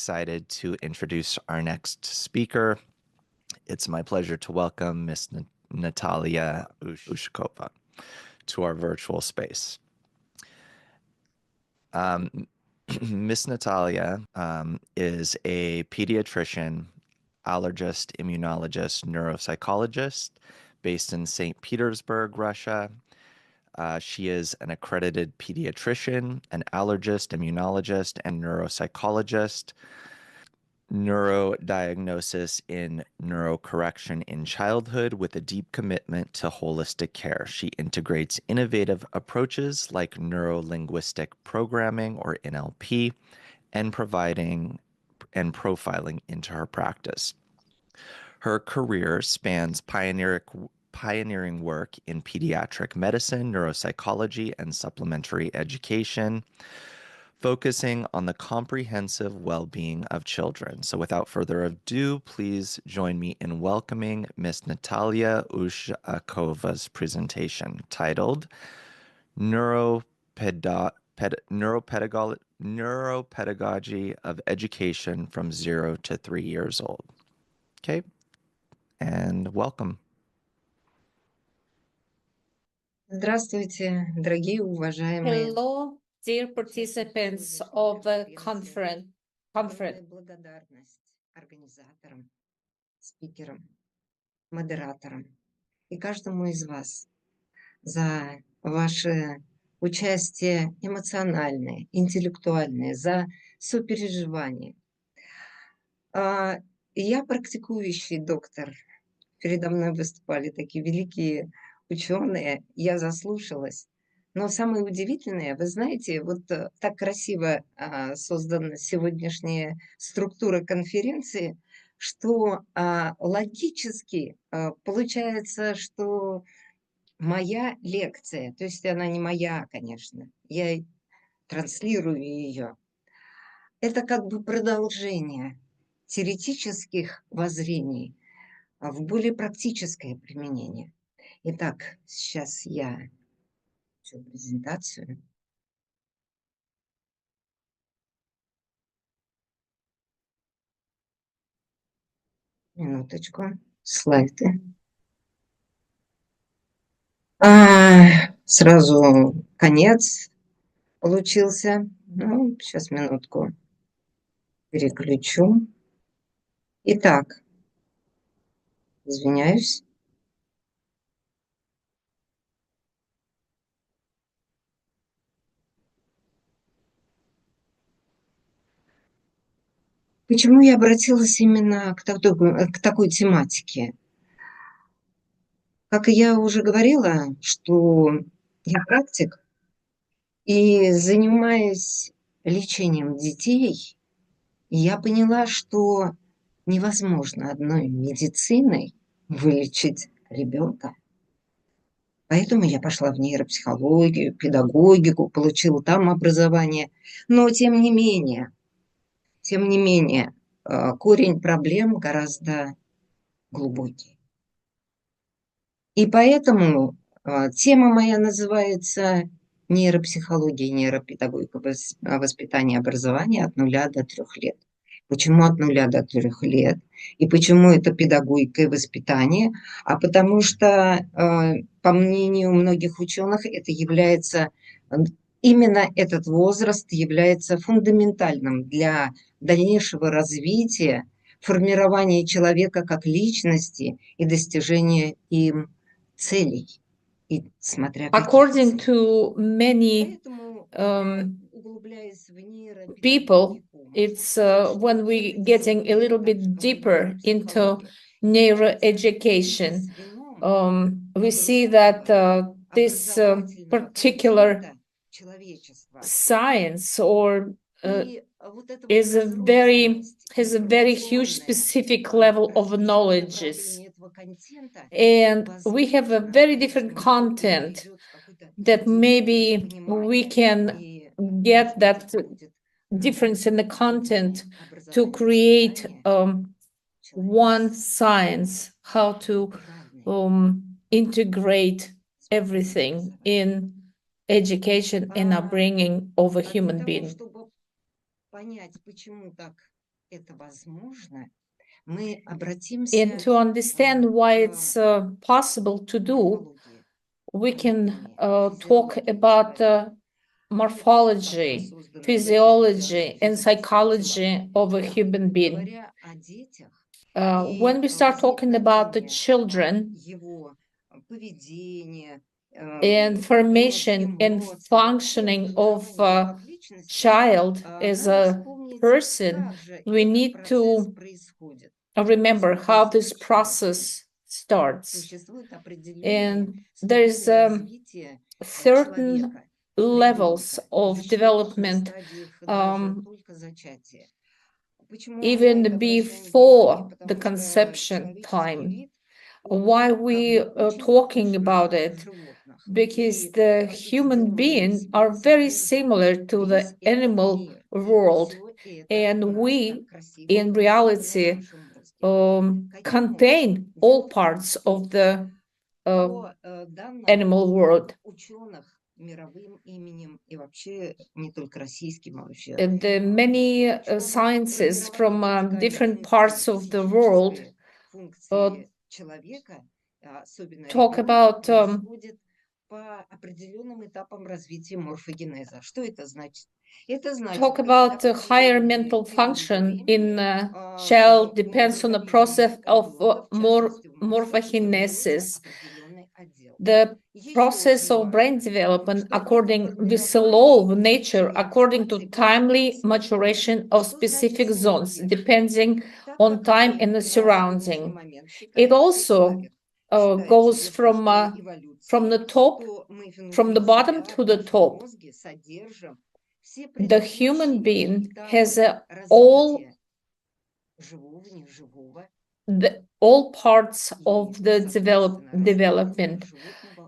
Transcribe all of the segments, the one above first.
excited to introduce our next speaker. It's my pleasure to welcome Ms. Natalya Ushakova to our virtual space. Ms. Natalya is a pediatrician, allergist-immunologist, neuropsychologist based in St. Petersburg, Russia. She is an accredited pediatrician, an allergist, immunologist, and neuropsychologist, neurodiagnosis in neurocorrection in childhood with a deep commitment to holistic care. She integrates innovative approaches like neuro-linguistic programming, or NLP, and providing and profiling into her practice. Her career spans pioneering work in pediatric medicine, neuropsychology, and supplementary education, focusing on the comprehensive well-being of children. So without further ado, please join me in welcoming Ms. Natalya Ushakova's presentation titled Neuropedagogy of Education from 0 to 3 years old. Okay, and welcome. Здравствуйте, дорогие уважаемые. Hello, dear participants of the conference. Благодарность организаторам, спикерам, модераторам и каждому из вас за ваше участие эмоциональное, интеллектуальное, за сопереживание. Я практикующий доктор. Передо мной выступали такие великие ученые, я заслушалась. Но самое удивительное, вы знаете, вот так красиво создана сегодняшняя структура конференции, что логически получается, что моя лекция, то есть она не моя, конечно, я транслирую ее, это как бы продолжение теоретических воззрений в более практическое применение. Итак, сейчас я презентацию. Минуточку. Слайды. Сразу конец получился. Ну, сейчас минутку переключу. Итак, извиняюсь. Почему я обратилась именно к такой тематике? Как я уже говорила, что я практик, и занимаясь лечением детей, я поняла, что невозможно одной медициной вылечить ребенка. Поэтому я пошла в нейропсихологию, педагогику, получила там образование. Но тем не менее, корень проблем гораздо глубокий. И поэтому тема моя называется «Нейропсихология, нейропедагогика, воспитание и образование от 0 до 3 лет». Почему от 0 до 3 лет? И почему это педагогика и воспитание? А потому что, по мнению многих ученых, именно этот возраст является фундаментальным для дальнейшего развития, формирования человека как личности и достижения им целей. И смотря According to many people, it's when we getting a little bit deeper into neuroeducation, we see that this particular science or has a very huge specific level of knowledge, and we have a very different content that maybe we can get that difference in the content to create one science, how to integrate everything in education and upbringing of a human being. And to understand why it's possible to do, we can talk about morphology, physiology, and psychology of a human being. When we start talking about the children and formation and functioning of a child as a person, we need to remember how this process starts. And there's certain levels of development even before the conception time. Why we are talking about it? Because the human beings are very similar to the animal world, and we, in reality, contain all parts of the animal world. And the many sciences from different parts of the world talk about the higher mental function in child depends on the process of morphogenesis. The process of brain development according with the law of nature, according to timely maturation of specific zones, depending on time and the surrounding. It also goes from the top, from the bottom to the top. The human being has all parts of the development,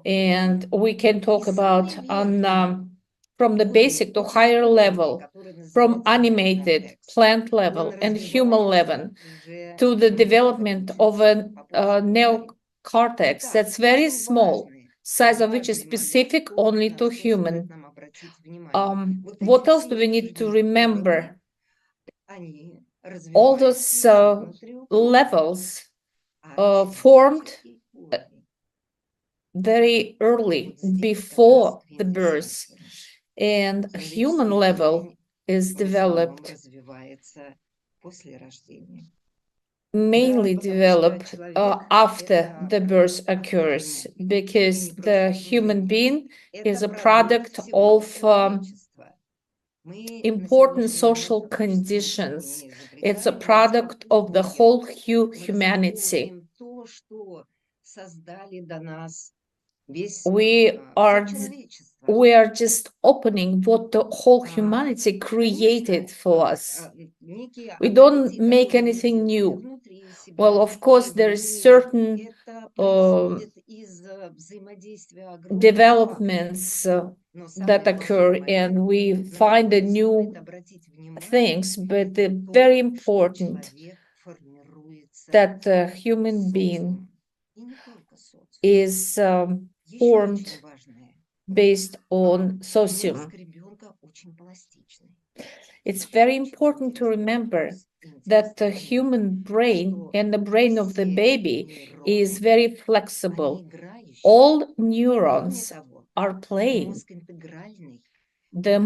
and we can talk about from the basic to higher level, from animated plant level and human level to the development of a neocortex that's very small, size of which is specific only to human. What else do we need to remember? All those levels formed very early, before the birth, and a human level is developed, mainly developed after the birth occurs, because the human being is a product of important social conditions. It's a product of the whole humanity. We are just opening what the whole humanity created for us. We don't make anything new. Well, of course, there is certain developments that occur, and we find the new things, but they're very important that the human being is formed based on socium. It's very important to remember that the human brain and the brain of the baby is very flexible. All neurons are playing. The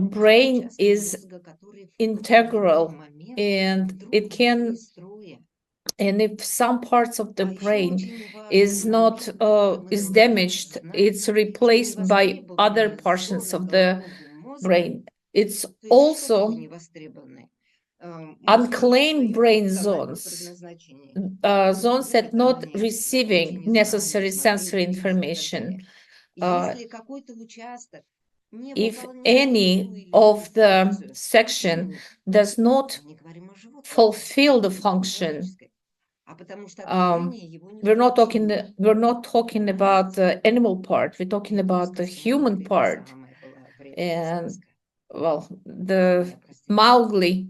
brain is integral, and it can, and if some parts of the brain is not is damaged, it's replaced by other portions of the brain. It's also unclaimed brain zones, zones that not receiving necessary sensory information. If any of the section does not fulfill the function, we're not talking about the animal part, we're talking about the human part. And well, the Mowgli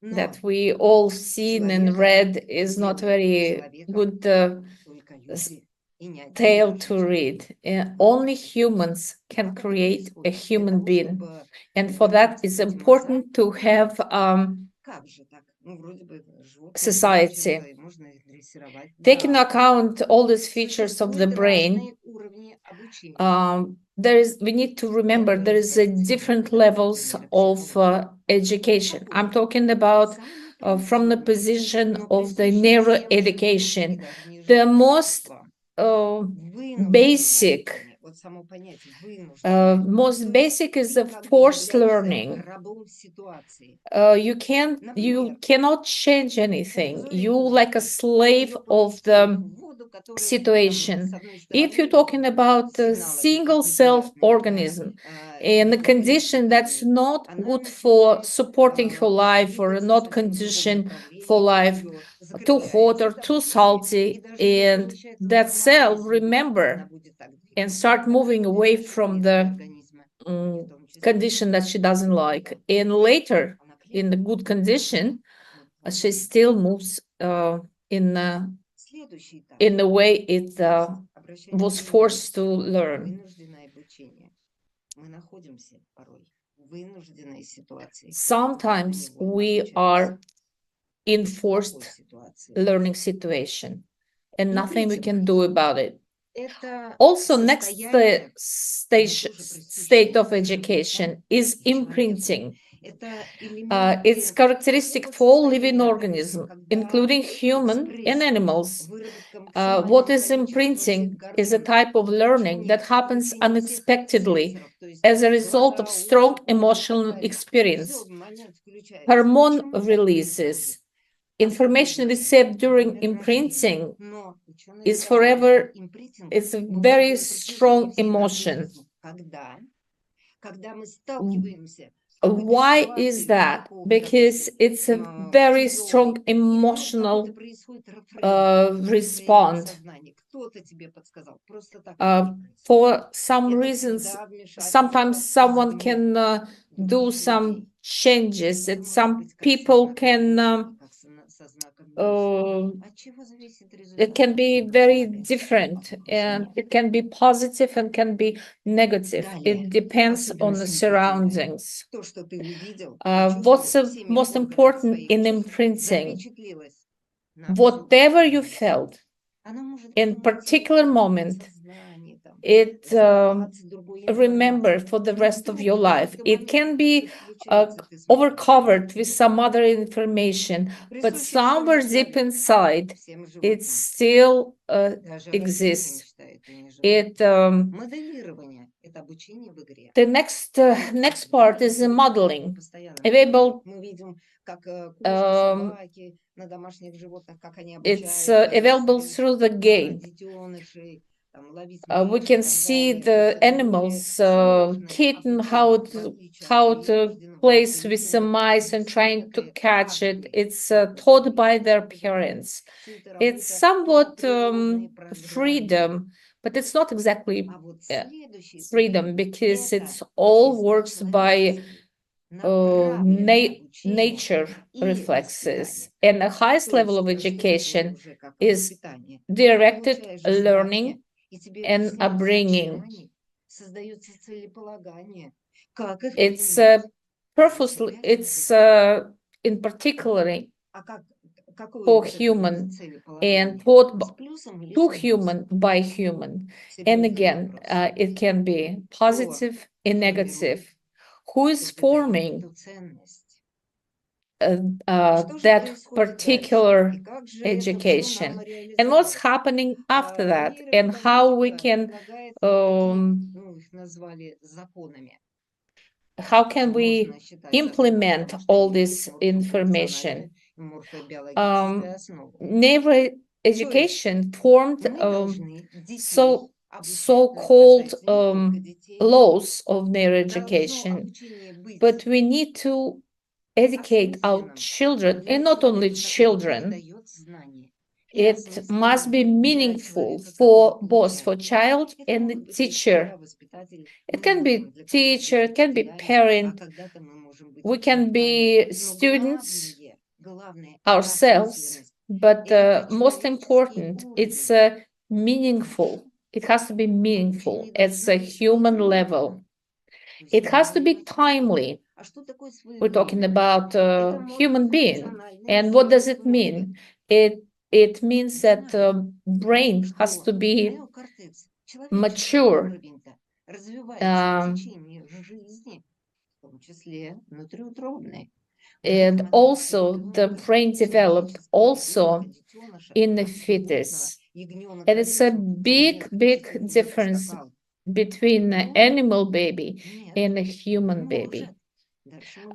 that we all seen and read is not very good tale to read. Only humans can create a human being. And for that, it's important to have society. Taking into account all these features of the brain, we need to remember there is different levels of education. I'm talking about from the position of the neuroeducation. The most most basic is the forced learning. You cannot change anything. You like a slave of the situation. If you're talking about a single self organism in a condition that's not good for supporting her life or not condition for life, too hot or too salty, and that cell remember and start moving away from the condition that she doesn't like. And later, in the good condition, she still moves in the way it was forced to learn. Sometimes we are in forced learning situation and nothing we can do about it. Also, next state of education is imprinting. It's characteristic for all living organisms, including human and animals. What is imprinting is a type of learning that happens unexpectedly as a result of strong emotional experience. Hormone releases, information received during imprinting is forever, it's a very strong emotion. Why is that? Because it's a very strong emotional response. For some reasons, sometimes someone can do some changes, and some people can it can be very different, and it can be positive and can be negative. It depends on the surroundings. What's the most important in imprinting? Whatever you felt in particular moment, it remember for the rest of your life. It can be overcovered with some other information, but somewhere deep inside, it still exists. The next part is the modeling. It's available through the game. We can see the animals, kitten, how to place with some mice and trying to catch it. It's taught by their parents. It's somewhat freedom, but it's not exactly freedom, because it's all works by nature reflexes. And the highest level of education is directed learning and upbringing. It's purposely, it's in particular for human and taught to human by human. And again, it can be positive and negative. Who is forming that particular education, and what's happening after that, and how we can implement all this information. Neuroeducation formed so-called laws of neuroeducation, but we need to educate our children, and not only children. It must be meaningful for both for child and the teacher. It can be teacher, it can be parent. We can be students ourselves, but most important, it's meaningful. It has to be meaningful at a human level. It has to be timely. We're talking about a human being. And what does it mean? It means that brain has to be mature. And also the brain developed also in the fetus. And it's a big difference between an animal baby and a human baby.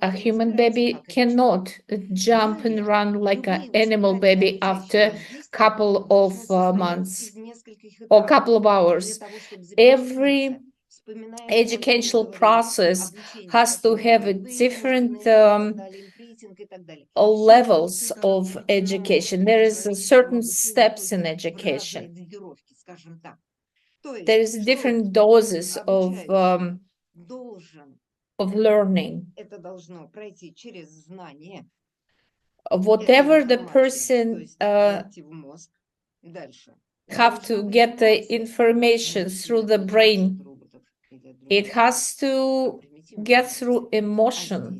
A human baby cannot jump and run like an animal baby after a couple of months or couple of hours. Every educational process has to have a different levels of education. There is certain steps in education. There is different doses of learning. Whatever the person have to get the information through the brain, it has to get through emotion.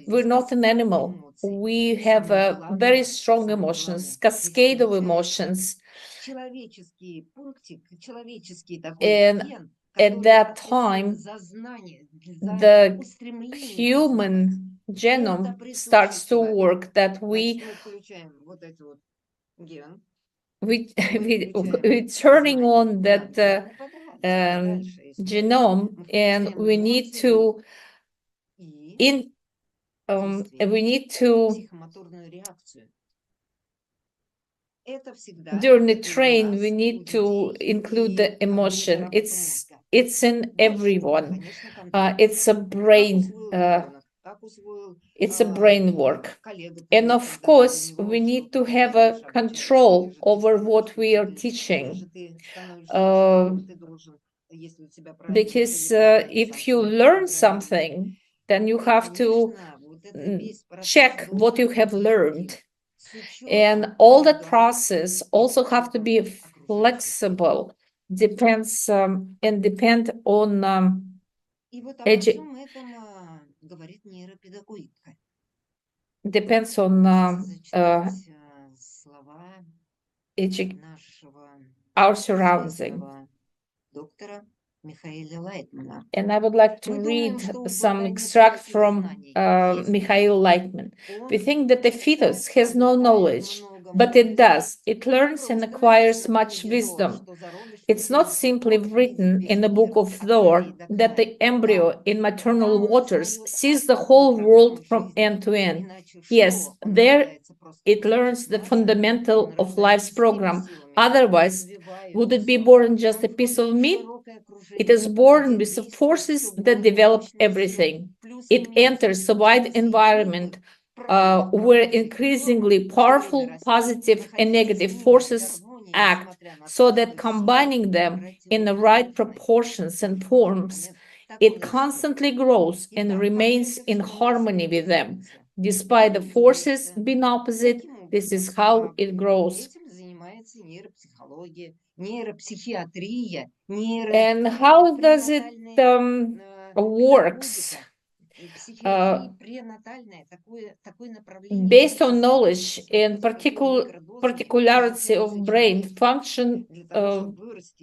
We're not an animal. We have very strong emotions, cascade of emotions. And at that time, the human genome starts to work, that we're turning on that genome, and we need to during the train, we need to include the emotion. It's in everyone. It's a brain work. And of course, we need to have a control over what we are teaching. Because if you learn something, then you have to check what you have learned. And all that process also have to be flexible, depends on depends on our surrounding. And I would like to read some extract from Mikhail Leitman. We think that the fetus has no knowledge, but it does. It learns and acquires much wisdom. It's not simply written in the book of lore that the embryo in maternal waters sees the whole world from end to end. Yes, there it learns the fundamental of life's program. Otherwise, would it be born just a piece of meat? It is born with the forces that develop everything. It enters a wide environment where increasingly powerful positive and negative forces act, so that combining them in the right proportions and forms, it constantly grows and remains in harmony with them. Despite the forces being opposite, this is how it grows. And how does it works? Based on knowledge and particularity of brain function,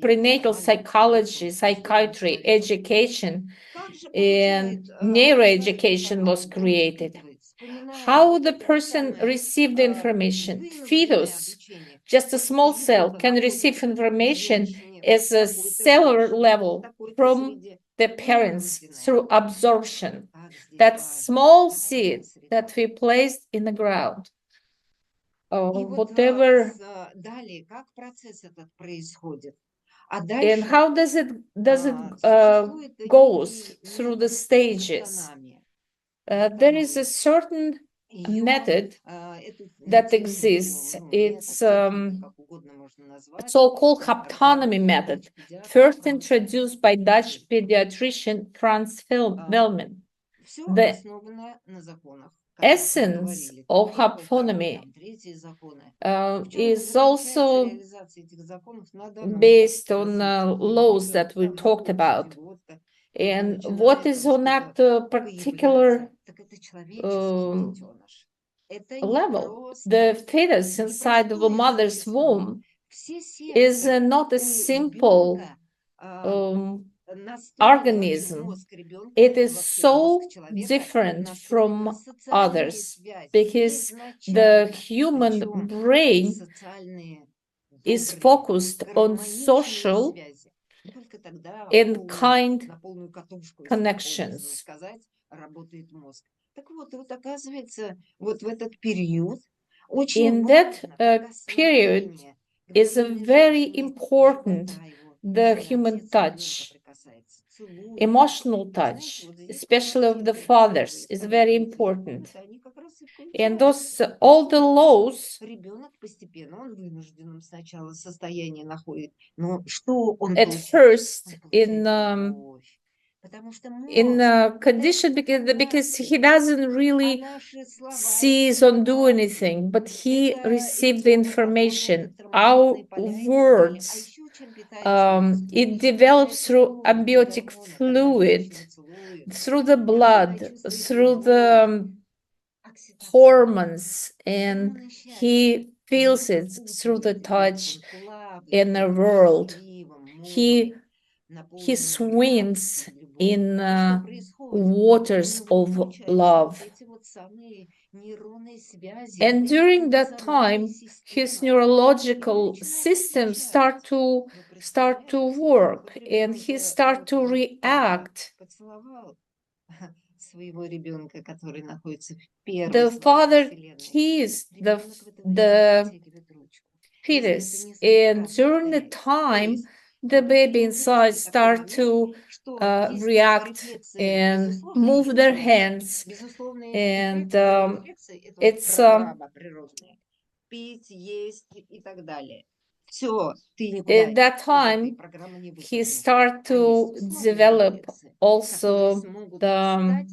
prenatal psychology, psychiatry, education, and neuroeducation was created. How the person received the information? Fetus, just a small cell, can receive information as a cellular level from the parents through absorption. That small seed that we placed in the ground. Whatever. And how does it goes through the stages? There is a certain method that exists. It's so-called haptonomy method, first introduced by Dutch pediatrician Frans Velman. essence of hypophonomy is also based on laws that we talked about. And what is on that particular level? The fetus inside of a mother's womb is not a simple organism. It is so different from others because the human brain is focused on social and kind connections. In that period is a very important, the human touch, emotional touch, especially of the fathers, is very important. And those all the laws at first in condition because he doesn't really seize on do anything, but he received the information. Our words, it develops through amniotic fluid, through the blood, through the hormones, and he feels it through the touch in the world. He swims in waters of love. And during that time, his neurological systems start to work, and he start to react. The father kissed the fetus, and during the time, the baby inside start to react and move their hands, and it's at that time he start to develop also the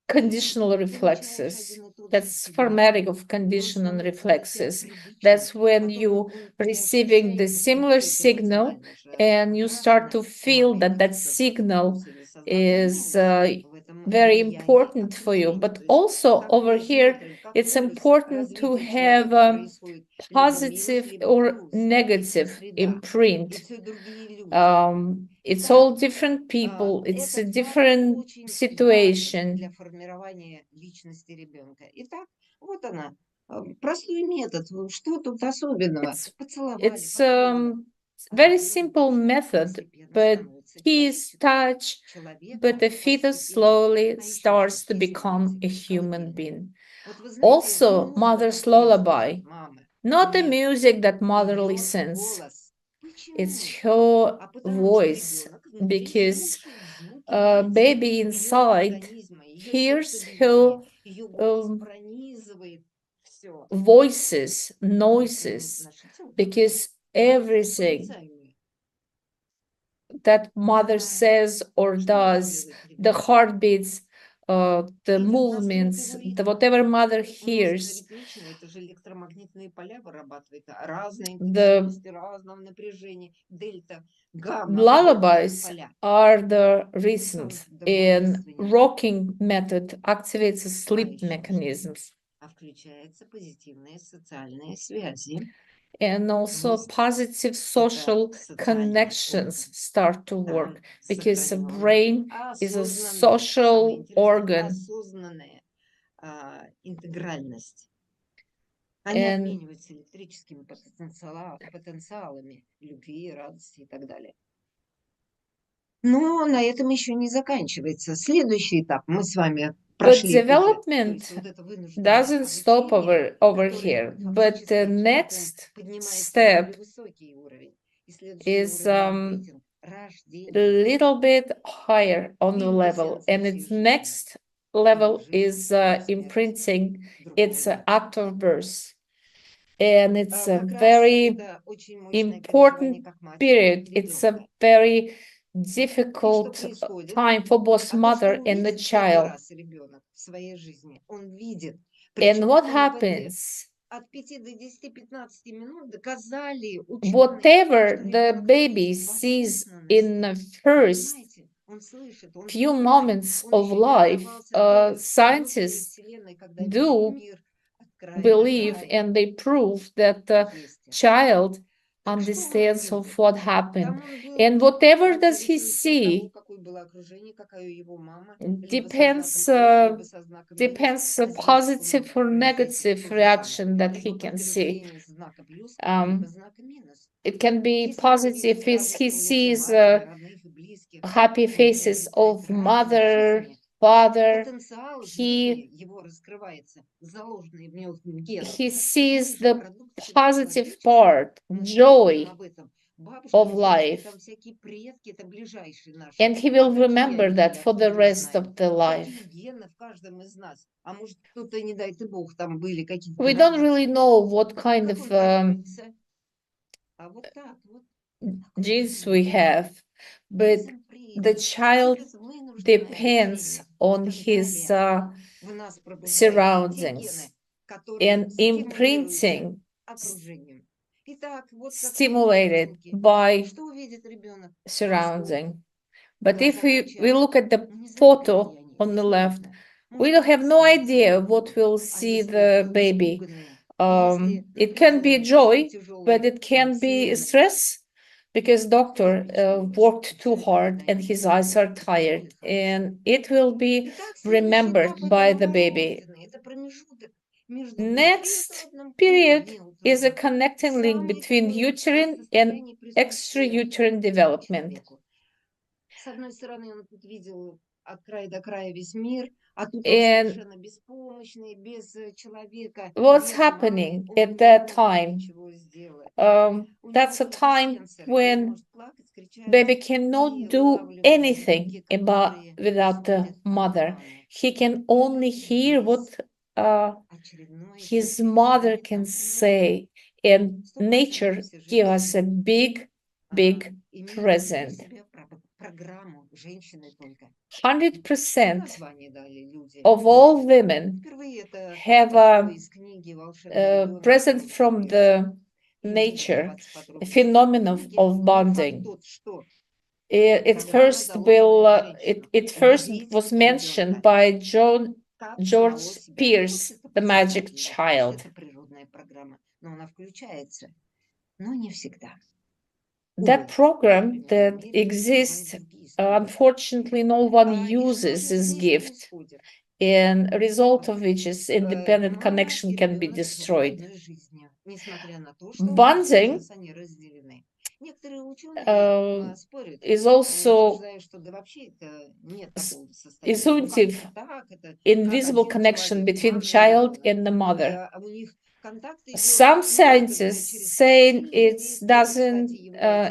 conditional reflexes. That's formatting of conditional reflexes. That's when you receiving the similar signal and you start to feel that that signal is very important for you. But also over here, it's important to have a positive or negative imprint. It's all different people, it's a different situation. It's very simple method, but he is touched, but the fetus slowly starts to become a human being. Also, mother's lullaby, not the music that mother listens. It's her voice, because baby inside hears her voices, noises, because everything that mother says or does, the heartbeats, the movements, whatever mother hears, the lullabies are the rhythms, and rocking method activates the sleep mechanisms. And also positive social connections start to work, because the brain is a social organ. And Но на этом еще не заканчивается. Следующий этап мы с вами but прошли. development doesn't stop over here. But the next step is a little bit higher on the level, and its next level is imprinting. It's an act of birth, and it's a very important period. It's a very difficult time for both mother and the child. And what happens? Whatever the baby sees in the first few moments of life, scientists do believe and they prove that the child understands of what happened. And whatever does he see depends a positive or negative reaction that he can see. It can be positive if he sees happy faces of mother, father. He sees the positive part, joy of life. And he will remember that for the rest of the life. We don't really know what kind of genes we have, but the child depends on his surroundings and imprinting stimulated by surrounding. But if we look at the photo on the left, we don't have no idea what will see the baby. It can be joy, but it can be stress because doctor worked too hard and his eyes are tired, and it will be remembered by the baby. Next period is a connecting link between uterine and extrauterine development. And what's happening at that time? That's a time when baby cannot do anything without the mother. He can only hear what his mother can say, and nature gives us a big present. 100% of all women have a present from the nature, a phenomenon of bonding. It first was mentioned by George Pierce, the magic child. That program that exists, unfortunately, no one uses this gift, and a result of which is independent connection can be destroyed. Bonding is also instinctive, invisible connection between child and the mother. Some scientists say it doesn't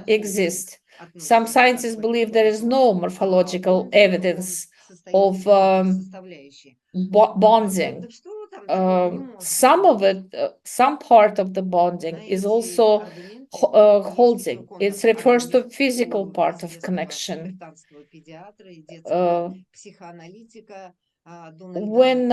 exist. Some scientists believe there is no morphological evidence of bonding. Some part of the bonding is also holding. It refers to physical part of connection. When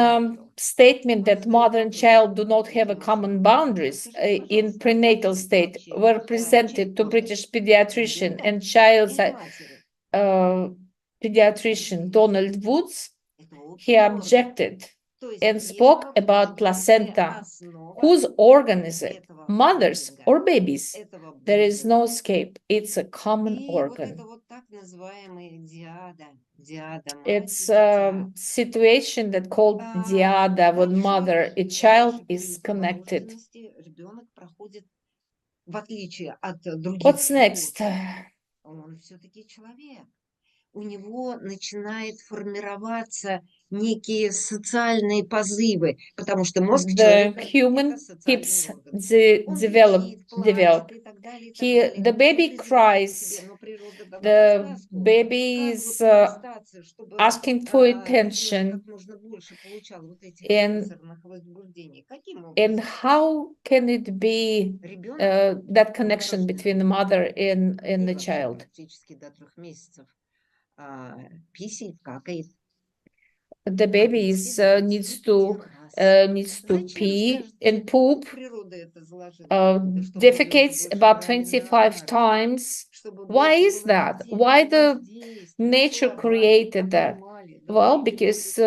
statement that mother and child do not have a common boundaries in prenatal state were presented to British pediatrician and child pediatrician Donald Woods, he objected and spoke about placenta. Whose organ is it? Mother's or baby's? There is no escape. It's a common organ. It's a situation that called diada, when mother and child is connected. What's next? У него начинает формироваться некие социальные позывы, потому что мозг человека the human keeps develop. The baby cries. The baby is asking for attention, and And how can it be that connection between the mother and the child? The baby needs to pee and poop, defecates about 25 times. Why is that? Why the nature created that? Well, because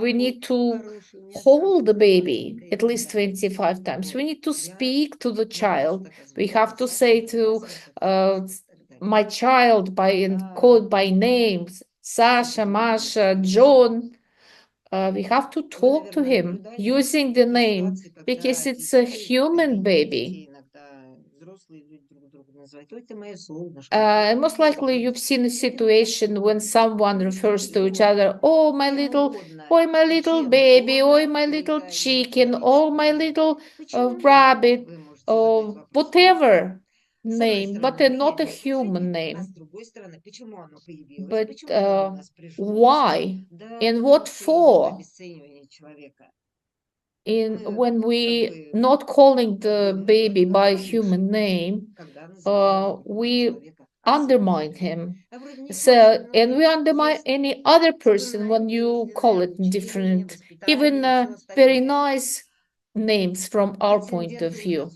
we need to hold the baby at least 25 times. We need to speak to the child. We have to say to my child and call it by names, Sasha, Masha, John. We have to talk to him using the name because it's a human baby. Most likely you've seen a situation when someone refers to each other, oh, my little baby, oh, my little chicken, oh, my little rabbit, or whatever name, but not a human name. But why and what for? When we not calling the baby by human name, we undermine him. So, and we undermine any other person when you call it different, even very nice names from our point of view.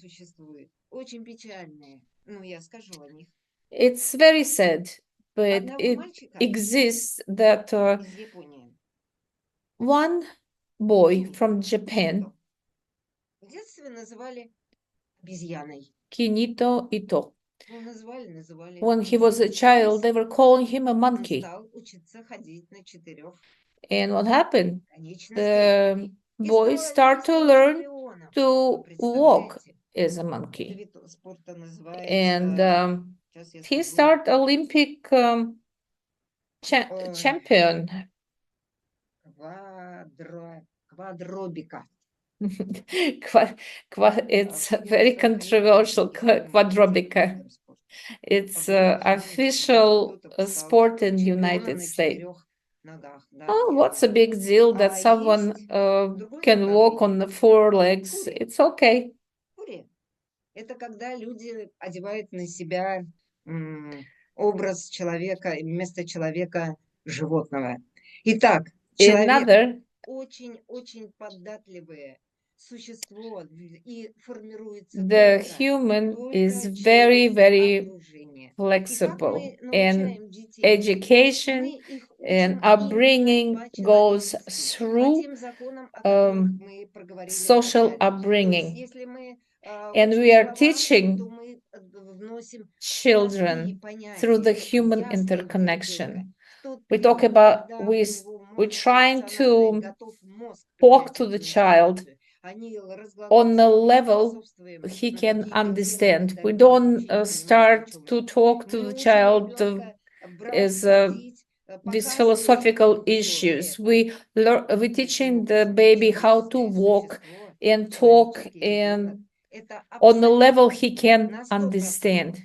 It's very sad, but it exists that one boy from Japan, Kinito Ito, when he was a child, they were calling him a monkey. And what happened? The boy started to learn to walk as a monkey. And he started Olympic champion. It's very controversial, quadrobica. It's official sport in the United States. Oh, what's a big deal that someone can walk on the 4 legs? It's okay. Это когда люди одевают на себя образ человека вместо человека животного. Итак, человек очень податливое существо и формируется. The human is very, very flexible, and education and upbringing goes through social upbringing. And we are teaching children through the human interconnection. We talk about, we're trying to talk to the child on the level he can understand. We don't start to talk to the child as these philosophical issues. We're teaching the baby how to walk and talk and on the level he can understand.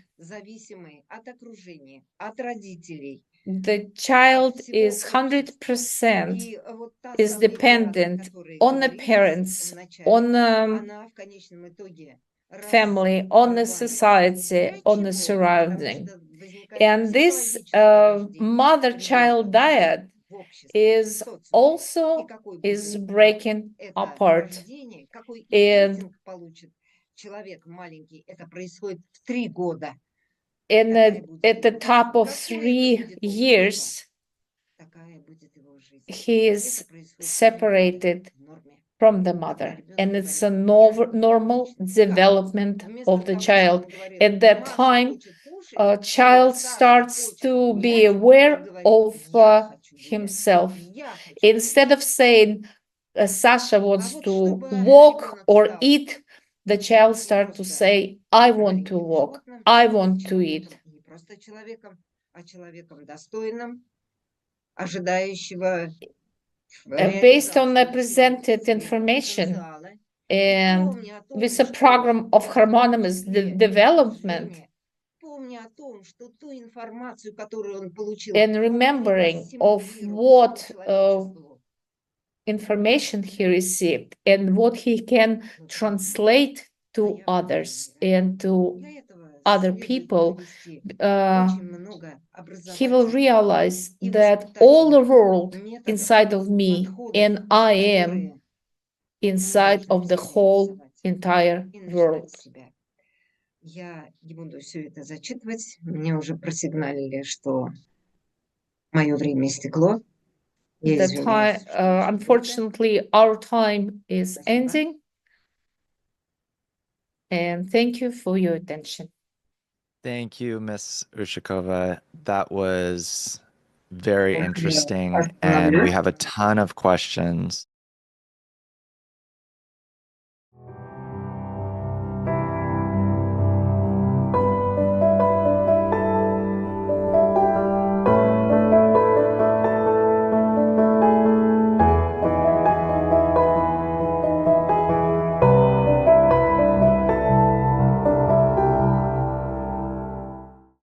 The child is 100% is dependent on the parents, on the family, on the society, on the surrounding. And this mother-child dyad is also breaking apart. And at the top of 3 years, he is separated from the mother, and it's a normal development of the child. At that time, a child starts to be aware of himself. Instead of saying, Sasha wants to walk or eat, the child starts to say, I want to walk, I want to eat. Based on the presented information and with a program of harmonious development and remembering of what information he received and what he can translate to others and to other people, he will realize that all the world inside of me and I am inside of the whole entire world. Я не буду все это зачитывать. Мне уже просигналили, что мое время истекло. Unfortunately, our time is ending. And thank you for your attention. Thank you, Ms. Ushakova. That was very interesting, and we have a ton of questions.